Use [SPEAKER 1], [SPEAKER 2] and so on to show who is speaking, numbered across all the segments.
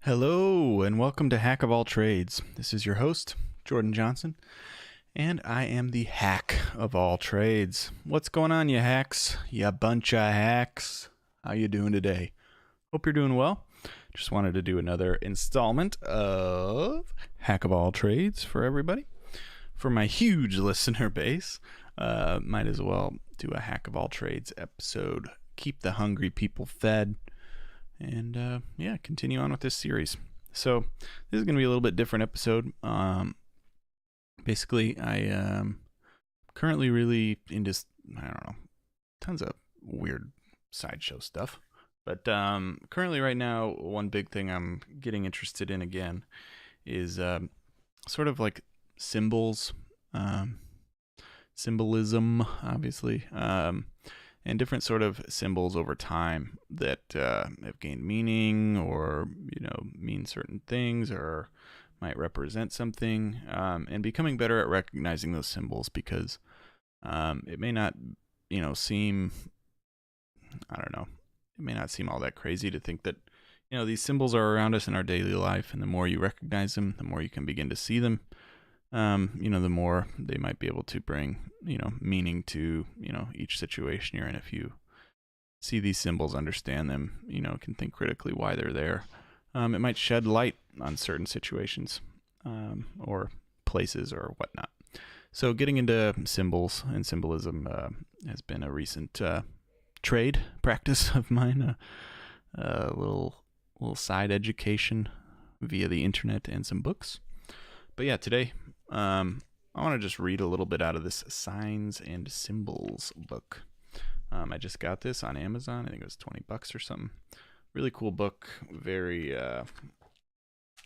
[SPEAKER 1] Hello, and welcome to Hack of All Trades. This is your host, Jordan Johnson, and I am the hack of all trades. What's going on, you hacks? You bunch of hacks. How you doing today? Hope you're doing well. Just wanted to do another installment of Hack of All Trades for everybody. For my huge listener base, might as well do a Hack of All Trades episode. Keep the hungry people fed. And continue on with this series. So this is going to be a little bit different episode. Basically, I am currently really into, tons of weird sideshow stuff. But currently right now, one big thing I'm getting interested in again is sort of like symbols, symbolism, obviously. And different sort of symbols over time that have gained meaning or, mean certain things or might represent something, and becoming better at recognizing those symbols because it may not, seem, it may not seem all that crazy to think that, these symbols are around us in our daily life, and the more you recognize them, the more you can begin to see them. The more they might be able to bring, meaning to, each situation you're in. If you see these symbols, understand them, can think critically why they're there. It might shed light on certain situations, or places or whatnot. So getting into symbols and symbolism has been a recent trade practice of mine, a little side education via the internet and some books. But yeah, today I want to just read a little bit out of this Signs and Symbols book. I just got this on Amazon. I think it was $20 or something. Really cool book. Very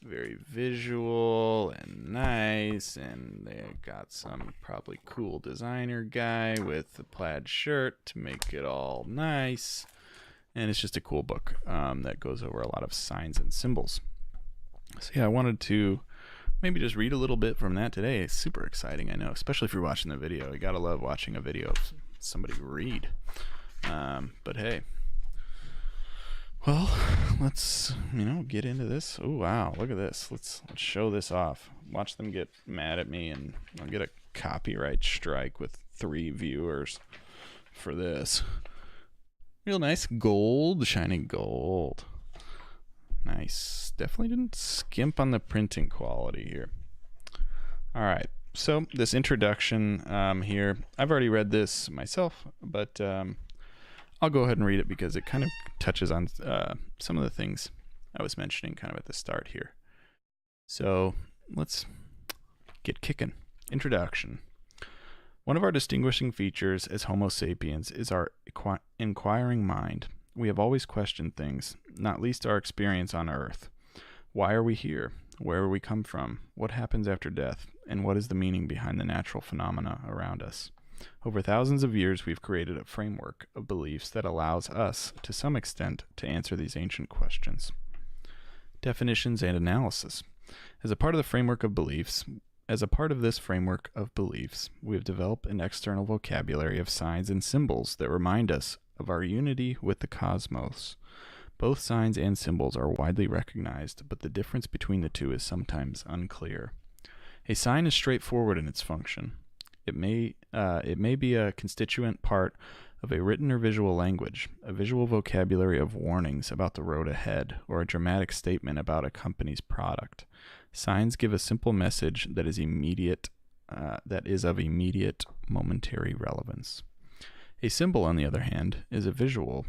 [SPEAKER 1] visual and nice. And they got some probably cool designer guy with a plaid shirt to make it all nice. And it's just a cool book that goes over a lot of signs and symbols. So yeah, I wanted to maybe just read a little bit from that today. It's super exciting, I know, especially if you're watching the video. You gotta love watching a video of somebody read. But hey, well, let's get into this. Oh wow, look at this. Let's show this off. Watch them get mad at me, and I'll get a copyright strike with 3 viewers for this. Real nice gold, shiny gold. Nice. Definitely didn't skimp on the printing quality here. All right. So this introduction here, I've already read this myself, but I'll go ahead and read it because it kind of touches on some of the things I was mentioning kind of at the start here. So let's get kicking. Introduction. One of our distinguishing features as Homo sapiens is our inquiring mind. We have always questioned things, not least our experience on Earth. Why are we here? Where we come from? What happens after death? And what is the meaning behind the natural phenomena around us? Over thousands of years, we've created a framework of beliefs that allows us, to some extent, to answer these ancient questions. Definitions and analysis. As a part of this framework of beliefs, we have developed an external vocabulary of signs and symbols that remind us of our unity with the cosmos. Both signs and symbols are widely recognized, but the difference between the two is sometimes unclear. A sign is straightforward in its function. It may be a constituent part of a written or visual language, a visual vocabulary of warnings about the road ahead, or a dramatic statement about a company's product. Signs give a simple message that is of immediate, momentary relevance. A symbol, on the other hand, is a visual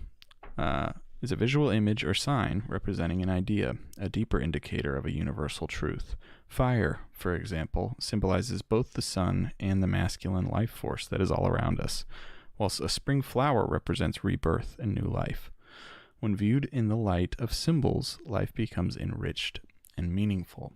[SPEAKER 1] image or sign representing an idea, a deeper indicator of a universal truth. Fire, for example, symbolizes both the sun and the masculine life force that is all around us, whilst a spring flower represents rebirth and new life. When viewed in the light of symbols, life becomes enriched and meaningful.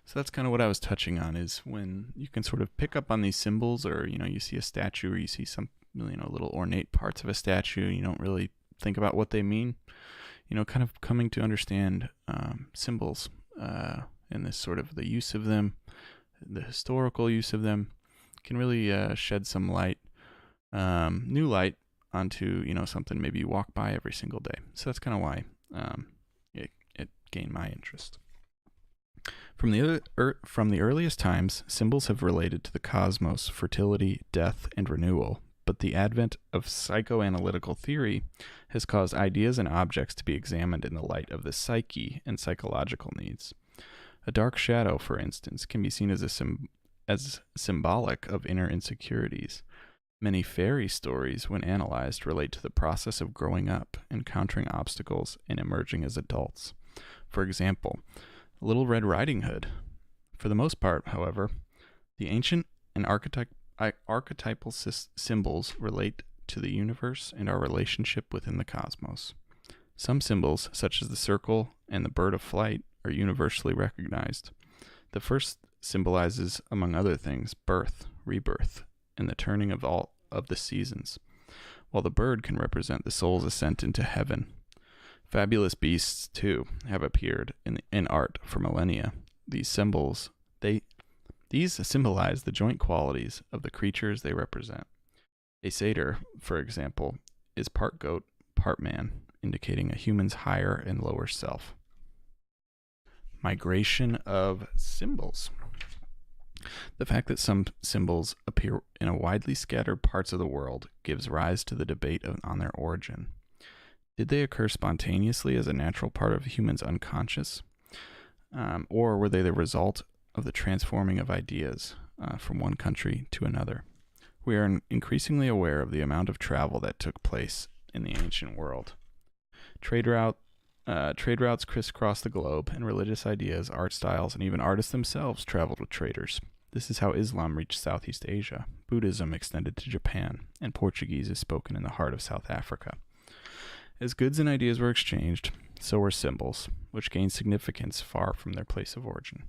[SPEAKER 1] So that's kind of what I was touching on, is when you can sort of pick up on these symbols, or you see a statue, or you see some little ornate parts of a statue, you don't really think about what they mean, kind of coming to understand symbols and this sort of the use of them, the historical use of them, can really shed some light, new light onto something maybe you walk by every single day. So that's kind of why it gain my interest. From the earliest times, symbols have related to the cosmos, fertility, death, and renewal, but the advent of psychoanalytical theory has caused ideas and objects to be examined in the light of the psyche and psychological needs. A dark shadow, for instance, can be seen as symbolic of inner insecurities. Many fairy stories, when analyzed, relate to the process of growing up, encountering obstacles, and emerging as adults. For example, Little Red Riding Hood. For the most part, however, the ancient and archetypal symbols relate to the universe and our relationship within the cosmos. Some symbols, such as the circle and the bird of flight, are universally recognized. The first symbolizes, among other things, birth, rebirth, and the turning of all of the seasons, while the bird can represent the soul's ascent into heaven. Fabulous beasts, too, have appeared in art for millennia. These symbolize the joint qualities of the creatures they represent. A satyr, for example, is part goat, part man, indicating a human's higher and lower self. Migration of symbols. The fact that some symbols appear in a widely scattered parts of the world gives rise to the debate on their origin. Did they occur spontaneously as a natural part of humans' unconscious? Or were they the result of the transforming of ideas from one country to another? We are increasingly aware of the amount of travel that took place in the ancient world. Trade routes crisscrossed the globe, and religious ideas, art styles, and even artists themselves traveled with traders. This is how Islam reached Southeast Asia, Buddhism extended to Japan, and Portuguese is spoken in the heart of South Africa. As goods and ideas were exchanged, so were symbols, which gained significance far from their place of origin.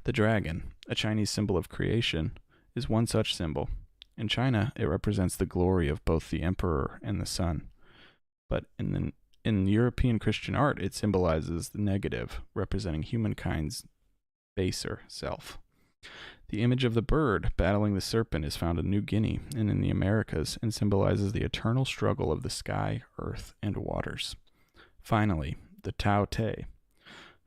[SPEAKER 1] The dragon, a Chinese symbol of creation, is one such symbol. In China, it represents the glory of both the emperor and the sun. But in European Christian art, it symbolizes the negative, representing humankind's baser self. The image of the bird battling the serpent is found in New Guinea and in the Americas and symbolizes the eternal struggle of the sky, earth, and waters. Finally, the Tao Te,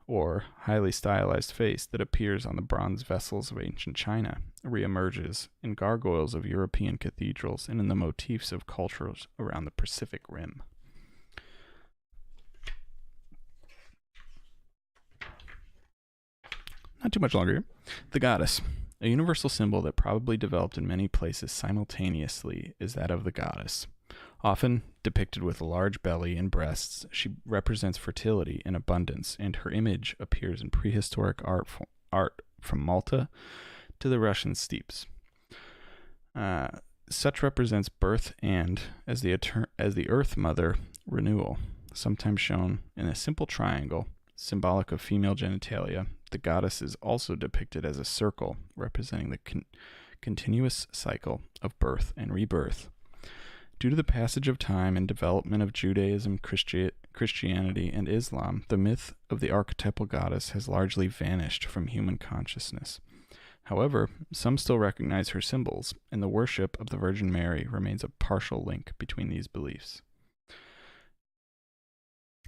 [SPEAKER 1] or highly stylized face that appears on the bronze vessels of ancient China, reemerges in gargoyles of European cathedrals and in the motifs of cultures around the Pacific Rim. Not too much longer here. The goddess. A universal symbol that probably developed in many places simultaneously is that of the goddess. Often depicted with a large belly and breasts, she represents fertility and abundance, and her image appears in prehistoric art from Malta to the Russian steppes. Such represents birth and, as the Earth Mother, renewal, sometimes shown in a simple triangle, symbolic of female genitalia. The goddess is also depicted as a circle, representing the continuous cycle of birth and rebirth. Due to the passage of time and development of Judaism, Christianity, and Islam, the myth of the archetypal goddess has largely vanished from human consciousness. However, some still recognize her symbols, and the worship of the Virgin Mary remains a partial link between these beliefs.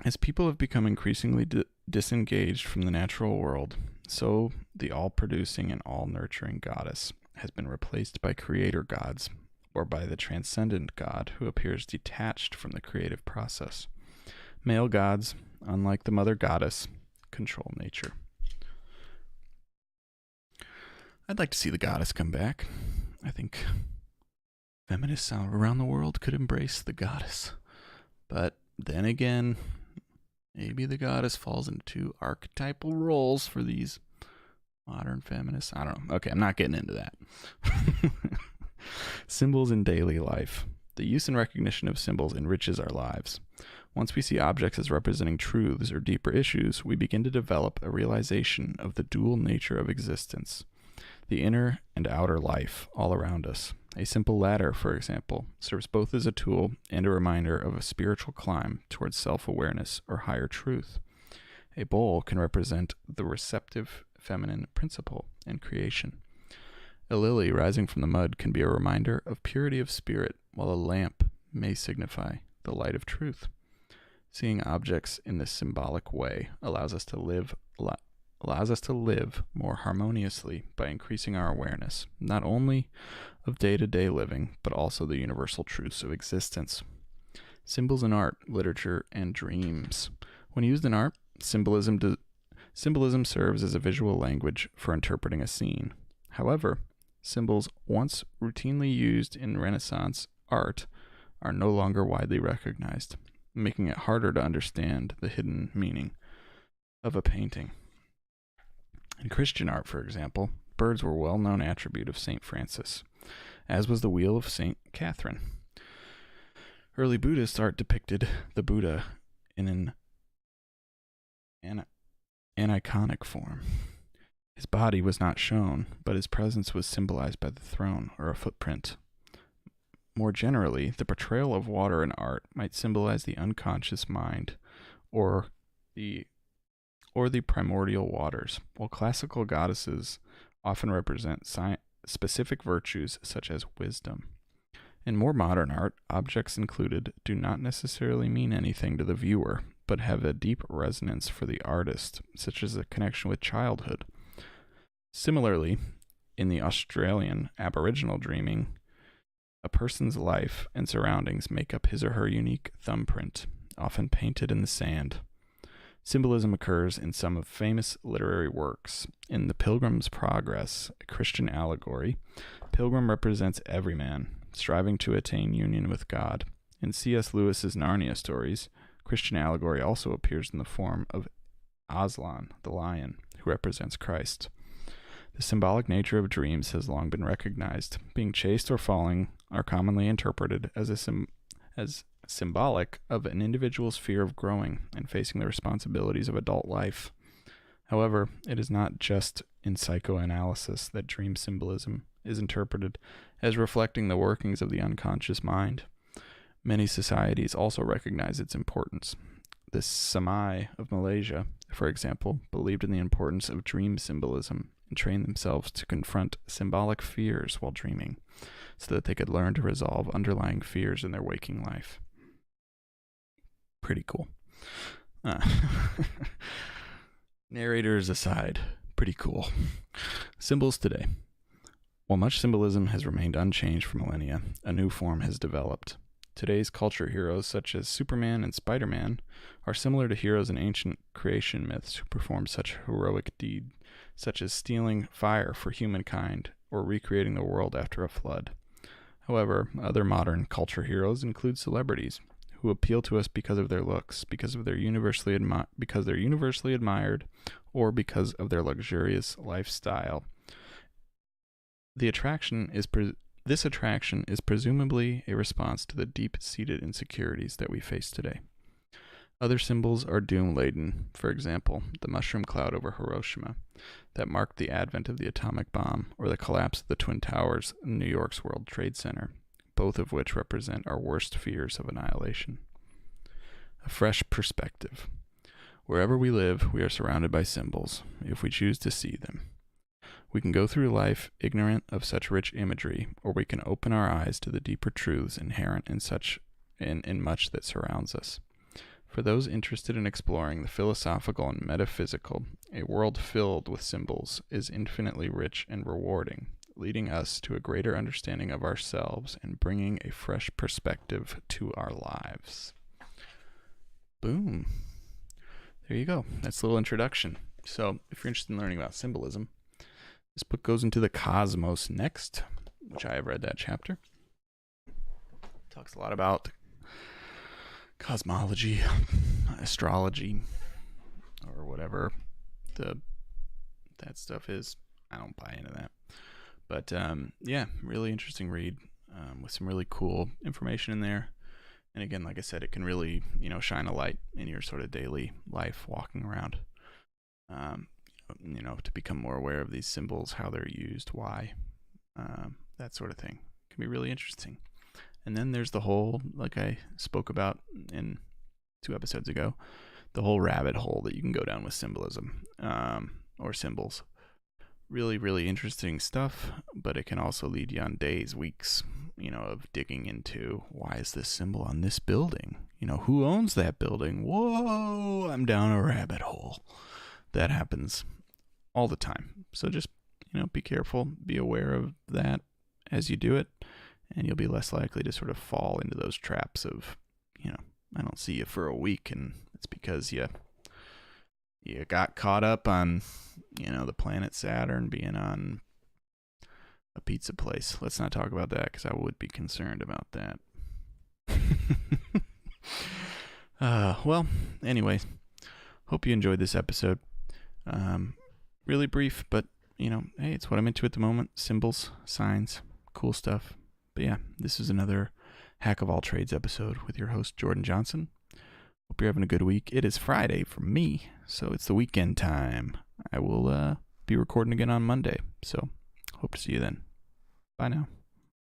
[SPEAKER 1] As people have become increasingly disengaged from the natural world, so the all-producing and all-nurturing goddess has been replaced by creator gods, or by the transcendent God who appears detached from the creative process. Male gods, unlike the mother goddess, control nature. I'd like to see the goddess come back. I think feminists around the world could embrace the goddess. But then again, maybe the goddess falls into two archetypal roles for these modern feminists. I don't know. Okay, I'm not getting into that. Symbols in daily life. The use and recognition of symbols enriches our lives. Once we see objects as representing truths or deeper issues, we begin to develop a realization of the dual nature of existence, the inner and outer life all around us. A simple ladder, for example, serves both as a tool and a reminder of a spiritual climb towards self-awareness or higher truth. A bowl can represent the receptive feminine principle in creation. A lily rising from the mud can be a reminder of purity of spirit, while a lamp may signify the light of truth. Seeing objects in this symbolic way allows us to live more harmoniously by increasing our awareness, not only of day-to-day living, but also the universal truths of existence. Symbols in art, literature, and dreams. When used in art, symbolism serves as a visual language for interpreting a scene. However, symbols once routinely used in Renaissance art are no longer widely recognized, making it harder to understand the hidden meaning of a painting. In Christian art, for example, birds were a well-known attribute of St. Francis, as was the wheel of St. Catherine. Early Buddhist art depicted the Buddha in an iconic form. His body was not shown, but his presence was symbolized by the throne or a footprint. More generally, the portrayal of water in art might symbolize the unconscious mind or the primordial waters, while classical goddesses often represent specific virtues such as wisdom. In more modern art, objects included do not necessarily mean anything to the viewer, but have a deep resonance for the artist, such as a connection with childhood. Similarly, in the Australian Aboriginal dreaming, a person's life and surroundings make up his or her unique thumbprint, often painted in the sand. Symbolism occurs in some of famous literary works. In The Pilgrim's Progress, a Christian allegory, Pilgrim represents every man, striving to attain union with God. In C.S. Lewis's Narnia stories, Christian allegory also appears in the form of Aslan, the lion, who represents Christ. The symbolic nature of dreams has long been recognized. Being chased or falling are commonly interpreted as symbolic of an individual's fear of growing and facing the responsibilities of adult life. However, it is not just in psychoanalysis that dream symbolism is interpreted as reflecting the workings of the unconscious mind. Many societies also recognize its importance. The Samai of Malaysia, for example, believed in the importance of dream symbolism and trained themselves to confront symbolic fears while dreaming, so that they could learn to resolve underlying fears in their waking life. Pretty cool. Narrators aside, pretty cool. Symbols today. While much symbolism has remained unchanged for millennia, a new form has developed. Today's culture heroes such as Superman and Spider-Man are similar to heroes in ancient creation myths who performed such heroic deeds, such as stealing fire for humankind or recreating the world after a flood. However, other modern culture heroes include celebrities who appeal to us because of their looks, because they're universally admired, or because of their luxurious lifestyle. This attraction is presumably a response to the deep-seated insecurities that we face today. Other symbols are doom-laden, for example, the mushroom cloud over Hiroshima that marked the advent of the atomic bomb, or the collapse of the Twin Towers in New York's World Trade Center, both of which represent our worst fears of annihilation. A fresh perspective. Wherever we live, we are surrounded by symbols, if we choose to see them. We can go through life ignorant of such rich imagery, or we can open our eyes to the deeper truths inherent in much that surrounds us. For those interested in exploring the philosophical and metaphysical, a world filled with symbols is infinitely rich and rewarding, leading us to a greater understanding of ourselves and bringing a fresh perspective to our lives. Boom. There you go. That's a little introduction. So, if you're interested in learning about symbolism, this book goes into the cosmos next, which I have read that chapter. Talks a lot about cosmology, astrology, or whatever that stuff is. I don't buy into that. But yeah, really interesting read with some really cool information in there. And again, like I said, it can really, shine a light in your sort of daily life walking around. To become more aware of these symbols, how they're used, why, that sort of thing. Can be really interesting. And then there's the whole, like I spoke about in 2 episodes ago, the whole rabbit hole that you can go down with symbolism, or symbols. really, really interesting stuff, but it can also lead you on days, weeks, of digging into why is this symbol on this building? Who owns that building? Whoa, I'm down a rabbit hole. That happens all the time. So just, be careful, be aware of that as you do it, and you'll be less likely to sort of fall into those traps of, I don't see you for a week, and it's because you got caught up on, the planet Saturn being on a pizza place. Let's not talk about that because I would be concerned about that. Well, anyways, hope you enjoyed this episode. Really brief, but, hey, it's what I'm into at the moment. Symbols, signs, cool stuff. But yeah, this is another Hack of All Trades episode with your host, Jordan Johnson. Hope you're having a good week. It is Friday for me, so it's the weekend time. I will be recording again on Monday, so hope to see you then. Bye now.